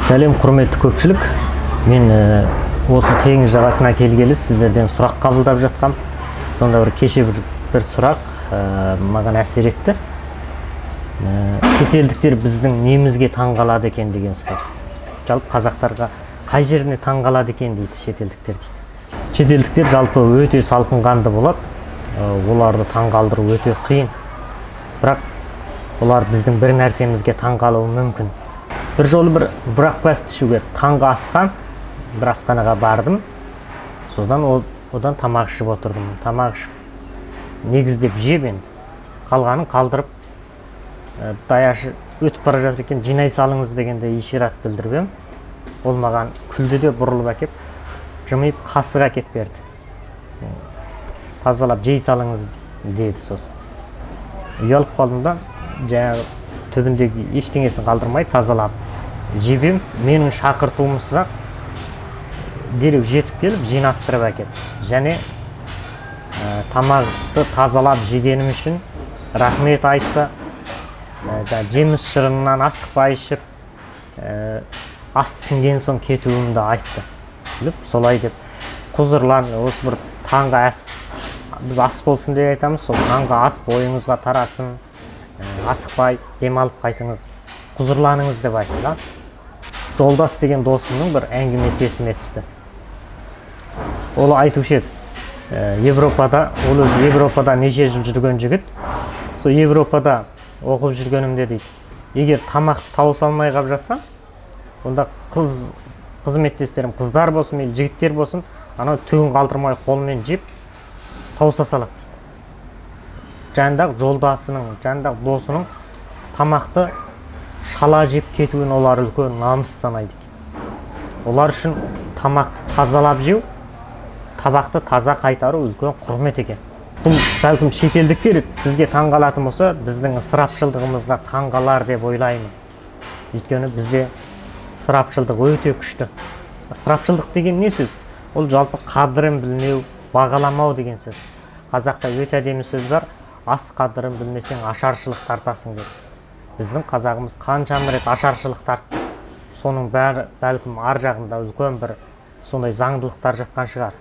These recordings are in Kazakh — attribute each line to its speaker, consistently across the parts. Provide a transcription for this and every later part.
Speaker 1: Сәлем, құрметті көпшілік. Мен осы теңіз жағасына келгелі сіздерден сұрақ қабылдап жатқам. Сонда кеше бір сұрақ маған әсер етті. Шетелдіктер біздің немізге таңғалады екен деген сұрақ. Жалпы қазақтарға қай жеріне таңғалады екен дейді шетелдіктер дейді. Шетелдіктер жалпы өте салқынқанды болады. Оларды таңғалдыру өте қиын. Бірақ олар біздің бір нәрсемізге таңғалуы мүмкін. Bir жолы бір бракфаст ішуге таңғы асқан, бір асханаға бардым. Содан одан тамақ ішіп отырдым. Тамақ ішіп негіздеп жеп енді. Қалғанын қалдырып, даяшы өтіп бара жатыр екен, жинай салыңыз дегенде ишарат білдіріп ем. Ол маған күлді де бұрылып әкеп, жымиып қасық әкеп берді. Тазалап жей салыңыз деді сосын. Ұялып қалдым да, жаңағы түбіндегі ештеңесін қалдырмай тазалап жебем. Менің шақыртуымсыз-ақ дереу жетіп келіп жинастырып әкелді. Және тамақты тазалап жегенім үшін рахмет айтты. Жеміс шырынынан асықпай ішіп, ас сіңген соң кетуімді айтты. Солай деп құзырлан, осы бір таңғы ас, біз ас болсын деп айтамыз, сол таңғы ас бойыңызға тарасын, асықпай демалып қайтыңыз, құзырланыңыз деп айтты. Жолдас деген досымның бір әңгімесі есіме түсті. Ол айтушы еді, Европада, ол өзі Европада неше жыл жүрген жігіт. Сол Европада оқып жүргенімде дейді, егер тамақты тауыса алмай қалып жатсам, онда қызметтестерім, қыздар болсын, мейлі жігіттер болсын, анау түгін қалдырмай қолмен жеп тауыса салады дейді. Жандағы жолдасының, жандағы досының тамақты шала жеп кетуін олар үлкен намыс санайды. Олар үшін тамақты тазалап жеу, табақты таза қайтару үлкен құрмет екен. Бұл бәлкім шетелдіктер бізге таңғалатын болса, біздің ысырапшылдығымызға таңғалар деп ойлаймын. Өйткені бізде ысырапшылдық өте күшті. Ысырапшылдық деген не сөз? Ол жалпы қадірін білмеу, бағаламау деген сөз. Қазақта өте әдемі сөз бар, ас қадірін білмесең ашаршылық тартасың деп. Біздің қазағымыз қаншама рет ашаршылық тартты. Соның бәрі бәлкім ар жағында үлкен бір сондай заңдылықтар жатқан шығар.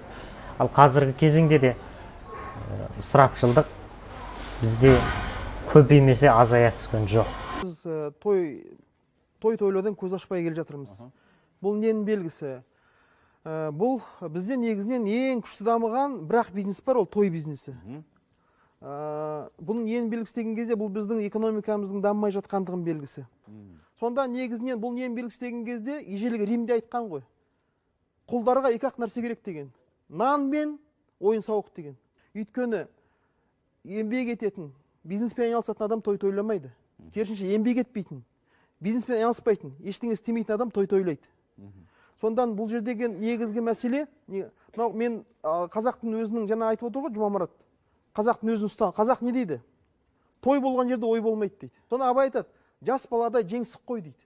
Speaker 1: Ал қазіргі кезеңде де ысырапшылдық бізде көбеймесе азая түскен жоқ.
Speaker 2: Біз тойлаудан көз ашпай келе жатырмыз. Бұл ненің белгісі? Бұл бізде негізінен ең күшті дамыған бірақ бизнес бар, ол той бизнесі. Бұның ең белгісі деген кезде бұл біздің экономикамыздың дамымай жатқандығын белгісі. Сонда негізінен бұл ең белгісі деген кезде ежелгі Римде айтқан ғой. Құлдарға екі-ақ нәрсе керек деген. Нан мен ойын сауық деген. Өйткені еңбек ететін, бизнеспен айналысатын адам той тойламайды. Керісінше еңбек етпейтін, бизнеспен айналыспайтын, ештеңе істемейтін адам той тойлайды. Сондан бұл жердегі негізгі мәселе, мен қазақтың өзінің жаңа айтып отыр ғой Жұмамұрат. Қазақтың өзін ұстаған. Қазақ не дейді? Той болған жерде ой болмайды дейді. Соны Абай айтады, жас балада жеңсік қой дейді.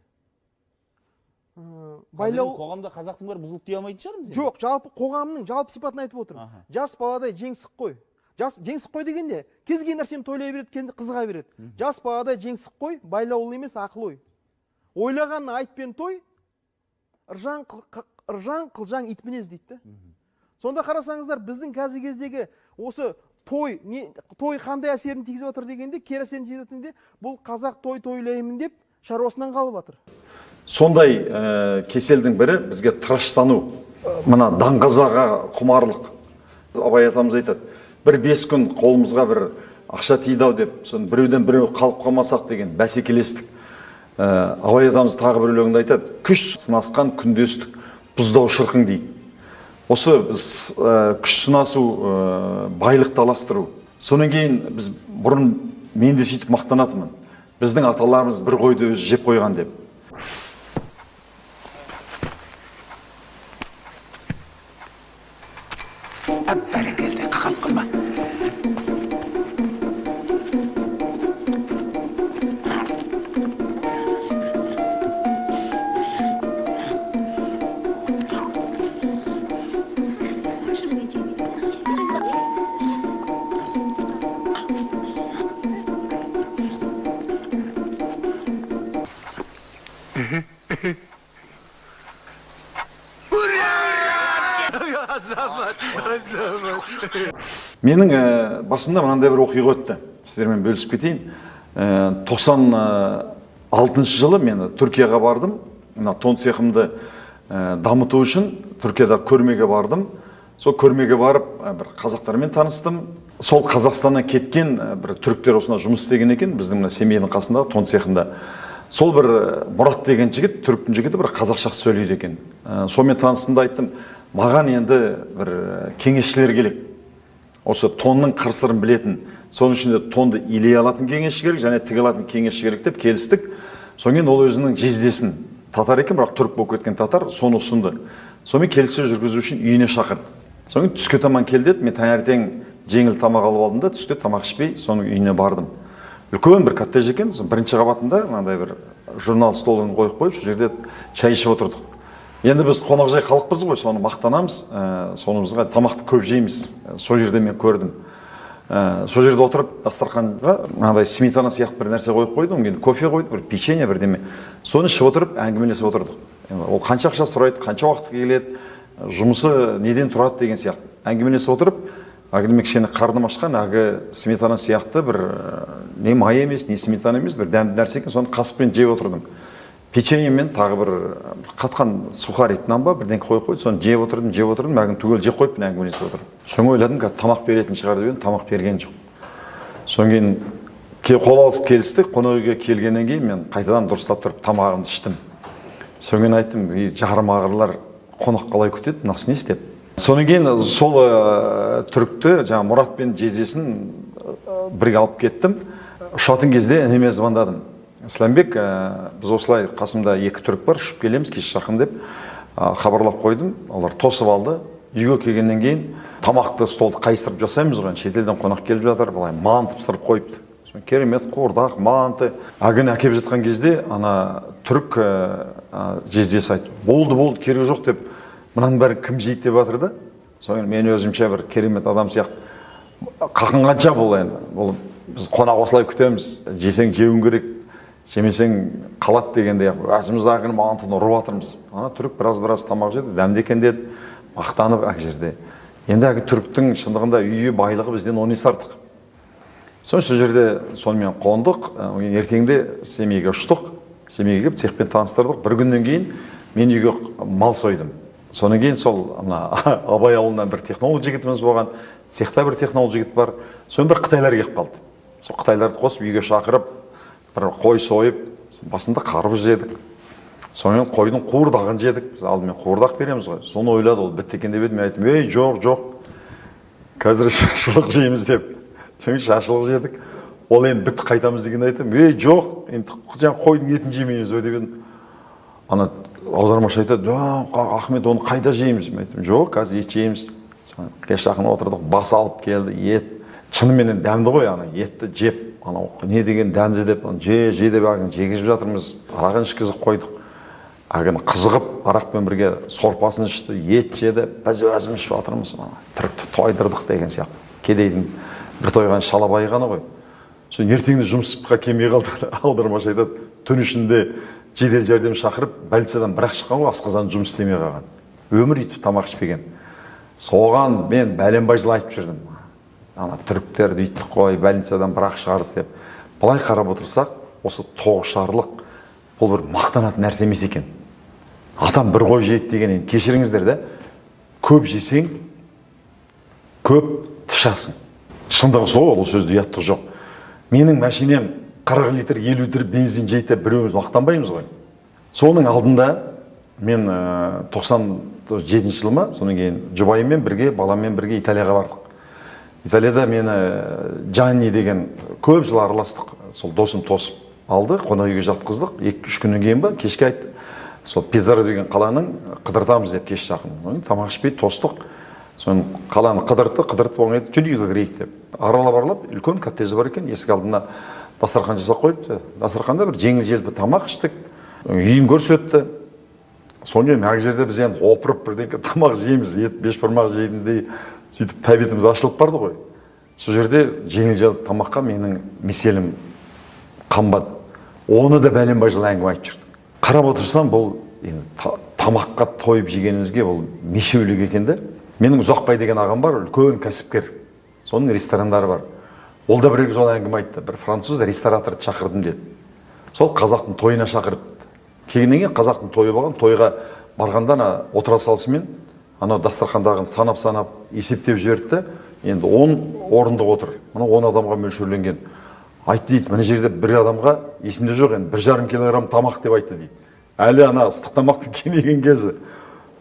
Speaker 3: Қоғамда қазақтың бәрі бұзылып дей алмайтын шығармыз?
Speaker 2: Жоқ, жалпы қоғамның жалпы сипатын айтып отыр. Жас баладай жеңсік қой. Жеңсік қой дегенде кез келген нәрсені тойлай береді, кенді қызыға береді. Жас баладай жеңсік қой, байлаулы емес, ақыл ой. Ойлағанын айтпен той, ыржаң қылжаң ит мінез дейді. Сонда қарасаңыздар, біздің қазіргі кездегі осы той қандай әсерін тигізіп отыр дегенде, кері әсерін тигізіп отыр, бұл қазақ той тойлаймын деп шаруасынан қалып жатыр.
Speaker 4: Сондай кеселдің бірі бізге тыраштану, мына даңғазаға құмарлық. Абай атамыз айтады, бір 5 күн қолымызға бір ақша тиді-ау деп, соны біреуден біреу қалып қалмасақ деген бәсекелестік. Абай атамыз тағы бір өлеңінде айтады, күш сынасқан күндестік, бұздау шырқың дейді. Осы күш сынасу, байлық таластыру. Сонан кейін біз бұрын мен де сөйтіп мақтанатынмын. Біздің аталарымыз бір қойды өзі жеп қойған деп.
Speaker 5: Бәрекелді, қақалып қойма.
Speaker 4: Менің басымда мынандай бір оқиға өтті. Сіздермен бөлісіп кетейін. 96 жылы мен Түркияға бардым. Мына тон цехымды дамыту үшін Түркияда көрмеге бардым. Сол көрмеге барып, бір қазақтармен таныстым. Сол Қазақстаннан кеткен бір түріктер осында жұмыс істеген екен, біздің мына Семейдің қасындағы тон цехында. Сол бір Мұрат деген жігіт, түріктің жігіті бір қазақша сөйлейді екен. Сонымен таныстымда айттым, маған енді бір кеңесшілер керек. Осы тонның қыр-сырын білетін, соның ішінде тонды илей алатын кеңесші керек, және тіге алатын кеңесші керек деп келістік. Сонымен ол өзінің жездесін, татар екен, бірақ түрік болып кеткен татар, соны ұсынды. Сонымен келіссөз жүргізу үшін үйіне шақырды. Сонымен түске таман келді, мен таңертең жеңіл тамақ алып алдым да, түсте тамақ ішпей, соның үйіне бардым. Үлкен бір коттедж екен, бірінші қабатында мынандай бір журнал столын қойып қойып, сол жерде шай ішіп отырдық. Енді біз қонақжай халықпыз ғой, соны мақтанамыз, сонымызға тамақты көп жейміз. Сол жерде мен көрдім. Сол жерде отырып, дастарханға мынандай сметана сияқты бір нәрсе қойып қойдым, енді кофе қойды, бір печенье бірдеме. Соны ішіп отырып, әңгімелесіп отырдық. Ол қанша ақша сұрайды, қанша уақытқа келеді, жұмысы неден тұрады деген сияқты. Әңгімелесіп отырып, әңгіме кішкене қарным ашқан, әгі сметана сияқты бір не май емес, не сметана емес, бір дәмді нәрсе екен, соны қасықпен жеп отырдым. Печенье мен тағы бір қатқан сухарик нан ба бірден қойып қойды, соны жеп отырдым, әгін түгел жеп қойып, әңгімелесіп отырдым. Соны ойладым, тамақ беретін шығар деп, тамақ берген жоқ. Содан кейін қол алысып келістік, қонақ үйге келгеннен кейін мен қайтадан дұрыстап тұрып тамағымды іштім. Содан кейін айттым, жарым ағырлар қонақ қалай күтеді, мынасы не істеп? Содан кейін сол түрікті, жаңа Мұрат пен жездесін бірге алып кеттім. Ұшатын кезде ініме звондадым. Исламбек, біз осылай қасымда екі түрік бар, ұшып келеміз, кеш жақын деп хабарлап қойдым. Олар тосып алды. Үйге келгеннен кейін тамақты столды қайыстырып жасаймыз ғой, шетелден қонақ келіп жатыр, былай манты пісіріп қойыпты. Керемет қуырдақ, манты. Агын әкеп жатқан кезде ана түрік жездесі айтты. Болды, керегі жоқ деп, мұның бәрін кім жейді деп жатыр да. Соң мен өзімше бір керемет адам сияқты қақынғанша бұл енді. Бұл біз қонақ осылай күтеміз. Жесең жеуің керек, жемесең қалады дегенде өзіміз ағын мантыны ұрып жатырмыз. Ана түрік біраз тамақ жеді, дәмді екен деді, мақтанып әк жерде. Енді әгі түріктің шындығында үйі байлығы бізден 10 есе артық. Сол жерде сонымен қондық, ертеңде Семейге ұштық. Семейге келіп цехпен таныстырдық. Бір күннен кейін мен үйге мал сойдым. Содан кейін сол Абай ауылынан бір технолог жігітіміз болған, цехта бір технолог жігіт бар. Соны бір қытайлар келіп қалды. Сол қытайларды қосып үйге шақырып, бір қой сойып, басында қарбыз жедік. Сонымен қойдың қуырдағын жедік. Біз алдымен қуырдақ береміз ғой. Соны ойлады, ол бітті екен деп едім. Мен айттым, жоқ. Қазір шашлық жейміз деп. Соны шашлық жедік. Ол енді бітті қайтамыз деген айтым. Жоқ, енді қойдың етін жемейміз деп едім. Ана аудармашы айтады, Ахмет, оны қайда жейміз? Мен айттым, жоқ, қазір ет жейміз. Кеш жақын отырдық, басы алып келді, ет. Шынымен дәмді ғой, ана етті жеп, не деген дәмді деп, же деп ағын жегізіп жатырмыз. Арағын ішкізіп қойдық. Ағын қызығып, арақпен бірге сорпасын ішті, ет жеді, біз өзіміз ішіп жатырмыз. Түрікті тойдырдық деген сияқты. Кедейдің бір тойған шалабайы ғана ғой. Соң ертеңді жұмысқа келмей қалды. Аудармашы айтады, түн ішінде жедел жәрдем шақырып, больницадан бірақ шыққан ғой, асқазан жұмыс істемей қалған. Өмір үйтіп тамақ ішпеген. Соған мен бәленбай жыл айтып жүрдім. Ана түріктерді үйттік қой, больницадан бірақ шығарды деп. Былай қарап отырсақ, осы тоғышарлық бұл бір мақтанатын нәрсе емес екен. Атам бір қой жейді деген, кешіріңіздер де, көп жесең, көп тышасың. Шындығы сол, ол сөзді ұяттық жоқ. Менің мәшинем 40 литр, 50 литр бензин жейді, біреуіміз мақтанбаймыз ғой. Соның алдында мен 97 жылыма, соның кейін жұбайыммен бірге, баламмен бірге Италияға бардық. Италияда мені Джанни деген көп жыл араластық. Сол досым тосып алды, қонақ үйге жатқыздық. 2-3 күннен кейін ба, кешке айтты. Сол Пизаро деген қаланың қыдыртамыз деп кеш жақын. Тамақ ішпей тостық. Соны қаланы қыдыртып оған айтты, жүр үйге кірейік деп. Аралап, үлкен коттеджі бар екен, есік алдына дастархан жасап қойыпты. Дастарханда бір жеңіл-желпі тамақ іштік. Үйін көрсетті. Сонымен әр жерде біз енді опырып бірден тамақ жейміз, ет бешбармақ жейдіндей сөйтіп тәбетіміз ашылып барды ғой. Сол жерде жеңіл-желпі тамаққа менің меселім қанбады. Оны да бәленбай жыл әңгіме айтып жүрдік. Қарап отырсам, бұл тамаққа тойып жегенімізге бұл мешеулік екен де. Менің Ұзақбай деген ағам бар, үлкен кәсіпкер. Соның ресторандары бар. Ол да бір жол әңгіме айтты. Бір француз рестораторды шақырдым деді. Сол қазақтың тойына шақырыпты. Келгеннен кейін қазақтың тойы болған, тойға барғанда отыра салысымен анау дастархандағын санап есептеп жіберді. Енді 10 орындық отыр. Мына 10 адамға мөлшерленген. Айтты дейді, мына жерде бір адамға есімде жоқ, енді 1,5 килограмм тамақ деп айтты дейді. Әлі ана ыстық тамақты кемеген кезі.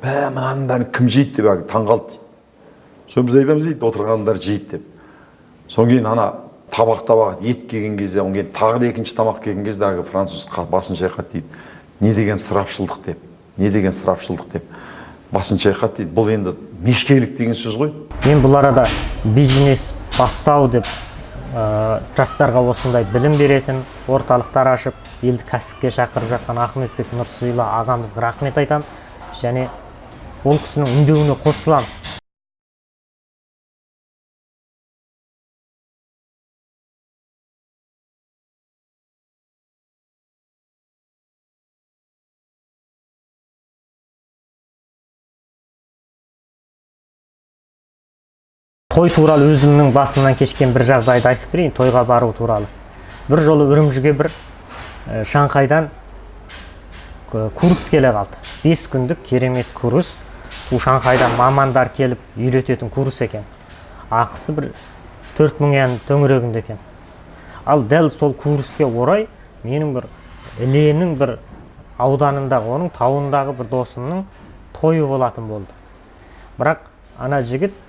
Speaker 4: Мынаның бәрін кім жейді деп таңғалды дейді. Соны біз айтамыз дейді, отырғандар жейді деп. Содан кейін ана табақ ет келген кезде, одан кейін тағы да екінші тамақ келген кезде француз басын шайқады дейді. Не деген сұрапшылдық деп. Не деген сұрапшылдық деп. Басын шайқады дейді. Бұл енді мешкейлік деген сөз ғой.
Speaker 1: Мен бұл арада бизнес бастау деп жастарға осындай білім беретін орталықтар ашып, елді кәсіпке шақырып жатқан Ахметбек Нұрсұйлы ағамызға рахмет айтам. Және ол кісінің үндеуіне қосыламын. Той туралы өзімнің басымнан кешкен бір жағдайды айтып берейін, тойға бару туралы. Бір жолы Үрімжіге бір Шанхайдан курс келе қалды. 5 күндік керемет курс. Бұл Шанхайдан мамандар келіп үйрететін курс екен. Ақысы бір 4.000 yen төңірегінде екен. Ал дәл сол курске орай менің бір Іленің бір ауданындағы, оның тауындағы бір досымның тойы болатын болды. Бірақ ана жігіт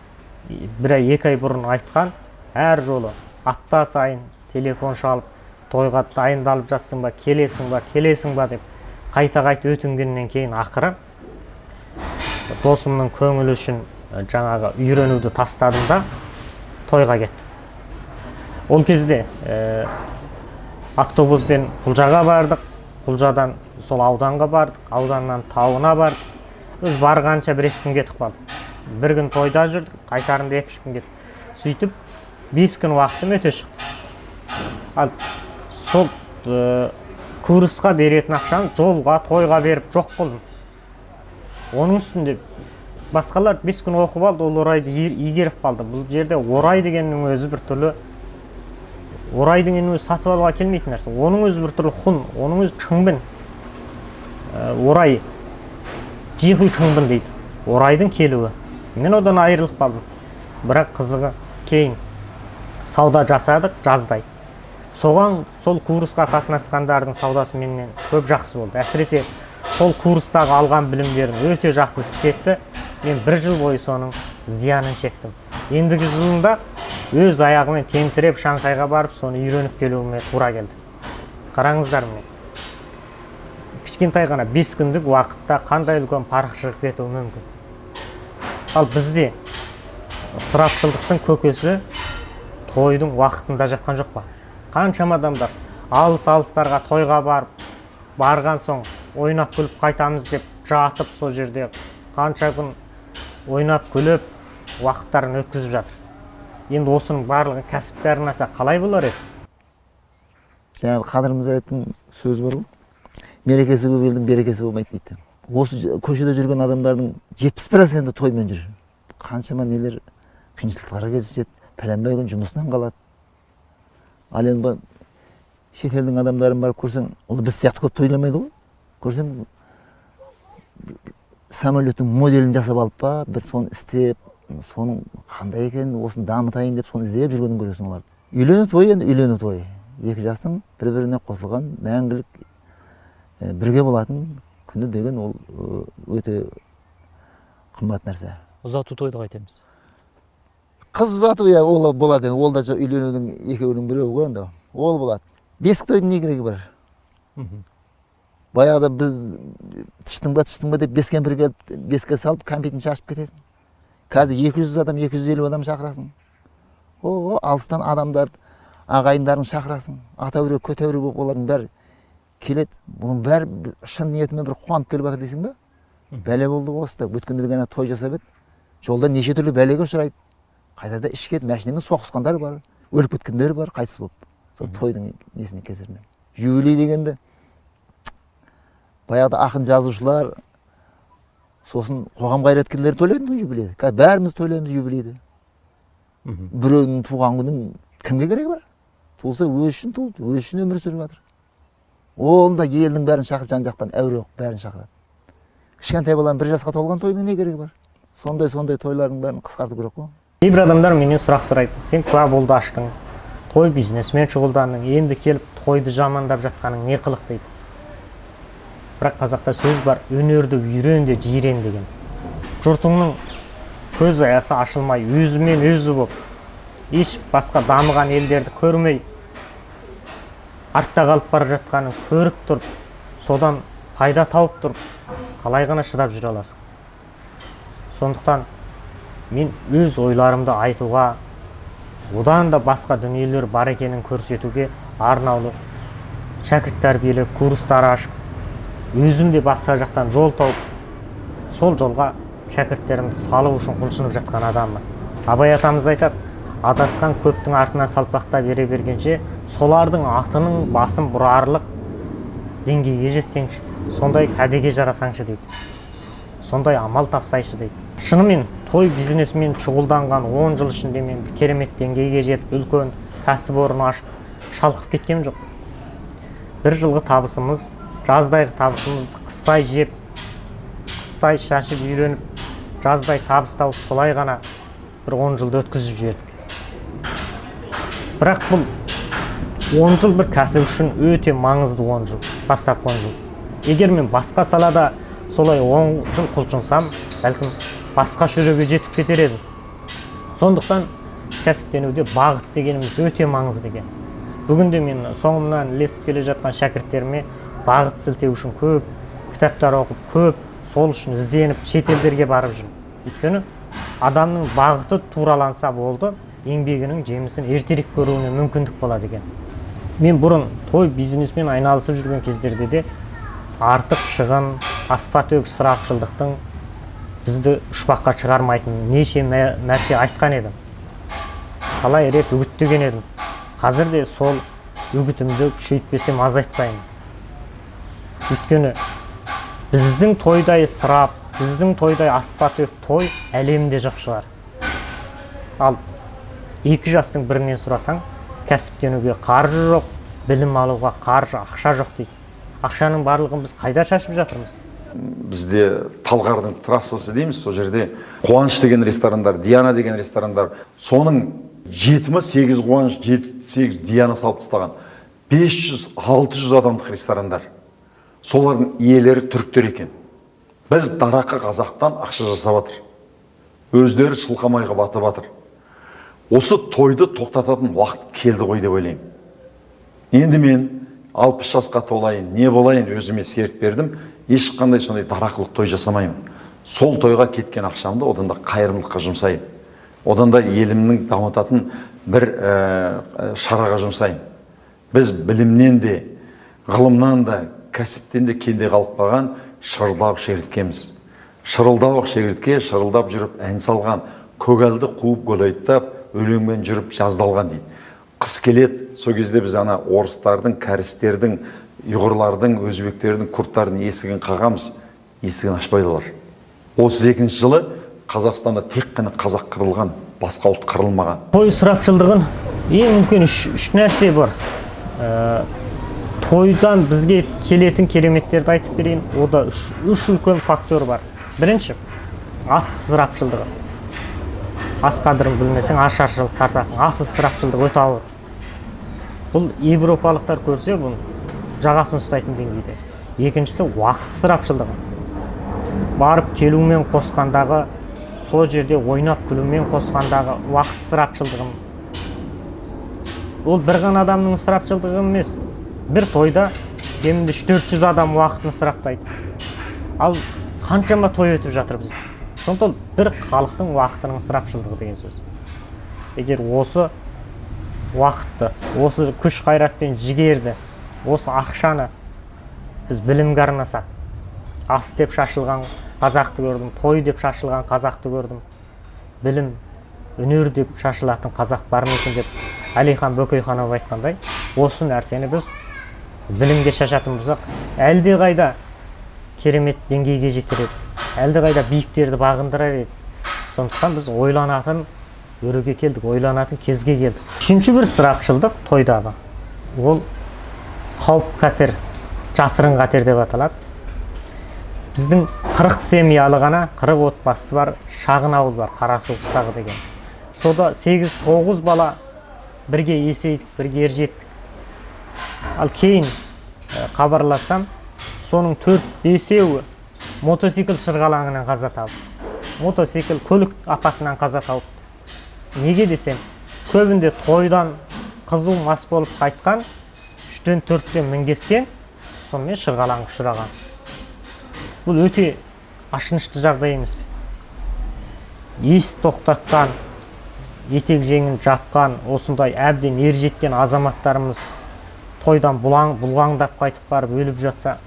Speaker 1: 1-2 ай бұрын айтқан, әр жолы апта сайын телефон шалып, тойға дайындалып жатсың ба, келесің ба деп қайта өтінгеннен кейін ақыры досымның көңілі үшін жаңағы үйренуді тастадым да тойға кеттім. Ол кезде автобуспен Құлжаға бардық, Құлжадан сол ауданға бардық, ауданнан тауына бардық. Біз барғанша 1-2 күн кетіп қалдық. Бір күн тойда жүрдік, қайтарында 2-3 күн кетіп. Сөйтіп 5 күн уақытым өте шықты. Ал сол курсқа беретін ақшаны жолға, тойға беріп жоқ болдым. Оның үстінде басқалар 5 күн оқып алды, ол орайды игеріп қалды. Бұл жерде орай дегеннің өзі бір түрлі, орай дегеннің өзі сатып алуға келмейтін нәрсе. Оның өзі бір түрлі құн, оның өзі чыңбын. Орай, жеху чыңбын дейді. Орайдың келуі. Мен одан айырылып қалдым. Бірақ қызығы кейін сауда жасадық жаздай. Соған сол курсқа қатынасқандардың саудасы менен көп жақсы болды. Әсіресе сол курстағы алған білімдерін өте жақсы істетті. Мен 1 жыл бойы соның зиянын шектім. Ендігі жылында өз аяғымен тентіреп Шанхайға барып, соны үйреніп келуіме тура келді. Қараңыздар міне. Кішкентай ғана 5 күндік уақытта қандай үлкен парық шығып кетуі мүмкін. Ал бізде ысырапшылдықтың көкесі тойдың уақытында жатқан жоқ па? Қаншама адамдар алыс-алыстарға тойға барған соң ойнап күліп қайтамыз деп жатып сол жерде қанша күн ойнап күліп уақыттарын өткізіп жатыр. Енді осының барлығы кәсіпке арнаса қалай болар еді?
Speaker 6: Жаңағы Қадырымыз айтқан сөз бар ғой. Мерекесі көп елдің берекесі болмайды дейді. Осы көшеде жүрген адамдардың 70% тоймен жүр. Қаншама нелер қиыншылықтарға кездеседі, пәленбай күн жұмысынан қалады. Ал енді шетелдің адамдарын барып көрсең, ол біз сияқты көп тойламайды ғой. Көрсең, самолеттің моделін жасап алып па, бір соны істеп, соның қандай екен, осыны дамытайын деп соны іздеп жүргенін көресің оларды. Үйлену той енді үйлену той. Екі жастың бір-біріне қосылған мәңгілік бірге болатын күні деген ол өте қымбат нәрсе.
Speaker 7: Ұзату тойды қайтеміз.
Speaker 6: Қыз ұзату ол болады, ол да үйленудің екеуінің біреуі ғой енді. Ол болады. Бесік тойдың не керегі бар? Баяғыда біз тыштың ба деп бескен бір келіп, беске салып кәмпитін шашып кетеді. Қазір 200 адам, 250 адам шақырасың. Алыстан адамдар, ағайындарын шақырасың. Атаурі, көтеурі болып олардың бәрі келеді. Бұның бәрі шын ниетімен бір қуанып келіп жатыр дейсің ба? Бәле болды осы да. Өткенде ғана той жасап еді. Жолда неше түрлі бәлеге ұшырайды. Қайда ішкет, мәшінемен соғысқандар бар, өліп кеткендер бар, қайтыс болып. Сол тойдың несіне кесірінен. Юбилей дегенде баяғыда ақын жазушылар сосын қоғам қайраткерлері тойлайды ма юбилейді? Қазір бәріміз тойлаймыз юбилейді. Біреудің туған күнін кімге керегі бар? Туылса өз үшін туылды, өз үшін өмір сүріп жатыр. Ол да елдің бәрін шақырып, жан-жақтан әуре қылып бәрін шақырады. Кішкентай баланың 1 жасқа толған тойдың не керегі бар? Сондай тойлардың бәрін қысқарту керек қой.
Speaker 1: Кейбір адамдар менен сұрақ сұрайды. Сен куә болды аштың, той бизнесмен шұғылдандың, енді келіп тойды жамандап жатқаның не қылық дейді. Бірақ қазақта сөз бар, өнерді үйрен де жирен деген. Жұртыңның көз аясы ашылмай, өзімен өзі болып, еш басқа дамыған елдерді көрмей, артта қалып бара жатқанын көріп тұрып, содан пайда тауып тұрып, қалай ғана шыдап жүре аласың. Сондықтан мен өз ойларымды айтуға, одан да басқа дүниелер бар екенін көрсетуге арнаулы шәкірт тәрбиелеп, курстар ашып, өзім де басқа жақтан жол тауып, сол жолға шәкірттерімді салу үшін құлшынып жатқан адаммын. Абай атамыз айтады, адасқан көптің артынан салпақта бере бергенше, солардың атының басын бұрарлық деңгейге жетсеңші, сондай кәдеге жарасаңшы дейді. Сондай амал тапсайшы дейді. Шынымен той бизнесімен шұғылданған 10 жыл ішінде мен керемет деңгейге жетіп, үлкен кәсіпорын ашып, шалқып кеткем жоқ. Бір жылғы табысымыз, жаздайғы табысымызды қыстай жеп, қыстай шашып үйреніп, жаздай табыс тауып, солай ғана бір 10 жылды өткізіп жібердік. Бірақ бұл 10 жыл бір кәсіп үшін өте маңызды 10 жыл, бастапқы 10 жыл. Егер мен басқа салада солай 10 жыл құлшынсам, бәлкім басқа шөреге жетіп кетер едім. Сондықтан кәсіптенуде бағыт дегеніміз өте маңызды екен. Бүгінде мен соңымнан ілесіп келе жатқан шәкірттеріме бағыт сілтеу үшін көп кітаптар оқып, көп сол үшін ізденіп, шетелдерге барып жүрмін. Өйткені адамның бағыты тураланса болды, еңбегінің жемісін ертерек көруіне мүмкіндік болады екен. Мен бұрын той бизнесмен айналысып жүрген кездерде де артық шығын, аспа-төк ысырапшылдықтың бізді ұшпаққа шығармайтын неше мәрте айтқан едім. Талай рет үгіттеген едім. Қазір де сол үгітімді күшейтпесем азайтпаймын. Өйткені біздің тойдай ысырап, біздің тойдай аспа-төк той әлемде жоқ шығар. Ал 2 жастың бірінен сұрасаң, кәсіптенуге қаржы жоқ, білім алуға қаржы, ақша жоқ дейді. Ақшаның барлығын біз қайда шашып жатырмыз?
Speaker 4: Бізде Талғардың трассасы дейміз, сол жерде Қуаныш деген ресторандар, Диана деген ресторандар, соның 7-8 Қуаныш, 7-8 Диана салып тастаған 500-600 адамдық ресторандар. Солардың иелері түріктер екен. Біз дарақы қазақтан ақша жасап жатыр. Өздері шылқамайға батып жатыр. Осы тойды тоқтататын уақыт келді ғой деп ойлаймын. Енді мен 60 жасқа толайын, не болайын өзіме серт бердім, ешқандай сондай дарақылық той жасамаймын. Сол тойға кеткен ақшамды одан да қайырымдылыққа жұмсаймын. Одан да елімнің дамытатын бір шараға жұмсаймын. Біз білімнен де, ғылымнан да, кәсіптен де кенде қалып қалған шырылдауық шегірткеміз. Шырылдауық шегіртке шырылдап жүріп ән салған, көгалды қуып гөлайттап, өлеңмен жүріп жаздалған дейді. Қыс келеді, сол кезде біз ана орыстардың, кәрістердің, ұйғырлардың, өзбектердің, курдтардың есігін қағамыз, есігін ашпайды олар. 32 жылы Қазақстанда тек қана қазақ қырылған, басқа ұлт қырылмаған.
Speaker 1: Той ысырапшылдығын ең үлкен үш нәрсе бар. Тойдан бізге келетін кереметтерді айтып берейін. Ода үш үлкен фактор бар. Бірінші, ас ысырапшылдығы. Ас қадірін білмесең, ас шаршылық тартасың. Ас ысырапшылдығы өте ауыр. Бұл европалықтар көрсе, бұл жағасын ұстайтын деңгейде. Екіншісі, уақыт ысырапшылдығы. Барып келумен қосқандағы, сол жерде ойнап күлумен қосқандағы уақыт ысырапшылдығын. Ол бір ғана адамның ысырапшылдығы емес. Бір тойда кемінде 300-400 адам уақытын ысыраптайды. Ал қаншама той өтіп жатыр бізде. Сондықтан бір халықтың уақытының ысырапшылдығы деген сөз. Егер осы уақытты, осы күш қайратпен жігерді, осы ақшаны біз білімге арнасақ, ас деп шашылған қазақты көрдім, той деп шашылған қазақты көрдім, білім, өнер деп шашылатын қазақ бар ма екен деп Әлихан Бөкейханов айтқандай, осы нәрсені біз білімге шашатын болсақ, әлде қайда керемет деңгейге жетер еді. әлдеқайда биіктерді бағындырар еді. Сондықтан біз ойланатын өреге келдік, ойланатын кезге келдік. Үшінші бір ысырапшылдық тойдағы. Ол қауіп қатер, жасырын қатер деп аталады. Біздің 40 семьялы ғана 40 отбасы бар шағын ауыл бар, Қарасуықтағы деген. Сода 8-9 бала бірге есейдік, бірге ержеттік. Ал кейін хабарласам, соның 4-5-еуі мотоцикл шырғалаңынан қаза тауып. Мотоцикл көлік апатынан қаза тауып. Неге десем, көбінде тойдан қызу мас болып қайтқан, 3-4-тен мінгескен, сонымен шырғалаңға ұшыраған. Бұл өте ашынышты жағдай емес. Ес тоқтатқан, етек жеңін жапқан, осындай әбден ержеткен азаматтарымыз тойдан бұлғаңдап қайтып барып өліп жатса,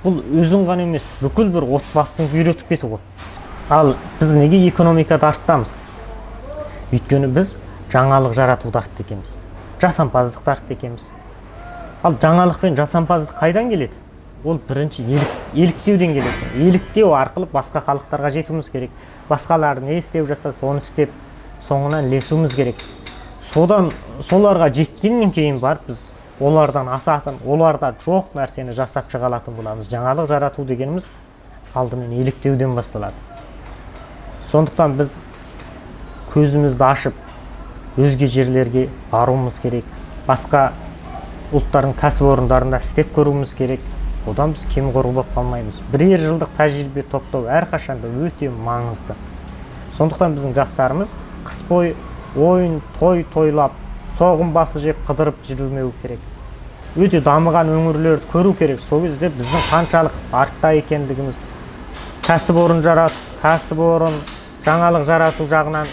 Speaker 1: бұл өзің ғана емес, бүкіл бір отбасын күйретіп кету ғой. Ал біз неге экономикада артамыз? Өйткені біз жаңалық жаратуды артты екенбіз. Жасампаздықты артты екенбіз. Ал жаңалық пен жасампаздық қайдан келеді? Ол бірінші еліктеуден келеді. Еліктеу арқылы басқа халықтарға жетуіміз керек. Басқалар не істеп жатса, соны істеп, соңынан ілесуіміз керек. Содан соларға жеткеннен кейін барып біз олардан асатын, оларда жоқ нәрсені жасап шыға алатын боламыз. Жаңалық жарату дегеніміз алдымен еліктеуден басталады. Сондықтан біз көзімізді ашып, өзге жерлерге баруымыз керек. Басқа ұлттардың кәсіпорындарында істеп көруіміз керек. Одан біз кем қору болып қалмаймыз. Бірер жылдық тәжірибе топтау әрқашанда өте маңызды. Сондықтан біздің жастарымыз қыс бойы ойын, тойлап, соғым басы жеп қыдырып жүрмеу керек. Өте дамыған өңірлерді көру керек. Сол кезде біздің қаншалық артта екендігіміз, кәсіпорын жаңалық жарату жағынан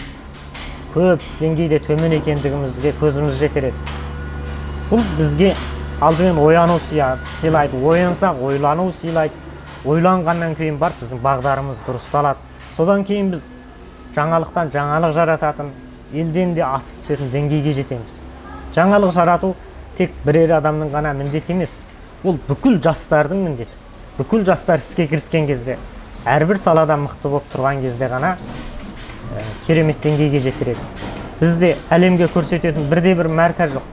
Speaker 1: көп деңгейде төмен екендігімізге көзіміз жетер еді. Бұл бізге алдымен ояну сыйлайды. Оянсақ, ойлану сыйлайды. Ойланғаннан кейін бар біздің бағдарымыз дұрысталады. Содан кейін біз жаңалықтан жаңалық жарататын, елден де асып түсетін деңгейге жетеміз. Жаңалық жарату тек бірер адамның ғана міндеті емес. Ол бүкіл жастардың міндеті. Бүкіл жастар іске кіріскен кезде, әрбір салада мықты болып тұрған кезде ғана керемет деңгейге жетіреді. Бізде әлемге көрсететін бірде-бір мәрка жоқ.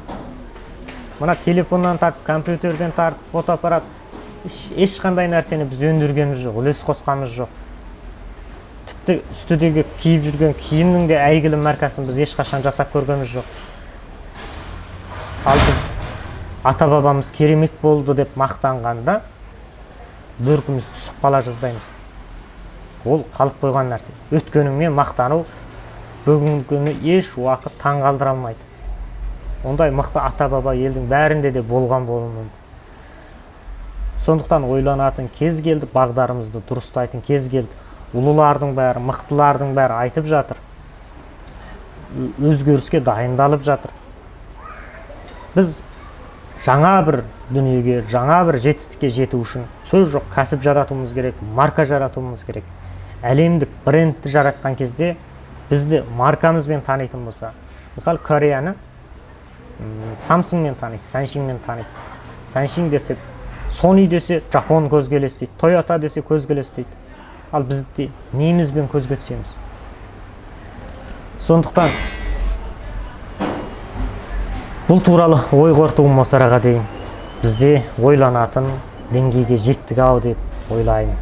Speaker 1: Мына телефоннан тартып, компьютерден тартып, фотоаппарат, ешқандай нәрсені біз өндіргеніміз жоқ, үлес қосқанымыз жоқ. Тіпті үстідегі киіп жүрген киімнің де әйгілі маркасын біз ешқашан жасап көргеніміз жоқ. Ал біз ата-бабамыз керемет болды деп мақтанғанда бөркіміз түсіп қала жаздаймыз. Ол қалып қойған нәрсе. Өткеніңмен мақтану бүгінгі күні еш уақыт таң қалдыра алмайды. Ондай мықты ата-баба елдің бәрінде де болған болуы мүмкін. Сондықтан ойланатын кез келді, бағдарымызды дұрыстайтын кез келді. Ұлылардың бәрі, мықтылардың бәрі айтып жатыр. Өзгеріске дайындалып жатыр. Біз жаңа бір дүниеге, жаңа бір жетістікке жету үшін сөз жоқ, кәсіп жаратуымыз керек, марка жаратуымыз керек. Әлемдік брендті жаратқан кезде бізді маркамызбен танитын болса, мысалы Кореяны Samsungмен таниды, Samsungмен таниды. Samsung десе, Sony десе Жапон көзге елестейді, Toyota десе көзге елестейді. Ал бізді немізбен көзге түсеміз. Сондықтан бұл туралы ой қорытуым осыраға дейін. Бізде ойланатын деңгейге жеттік ау деп ойлаймын.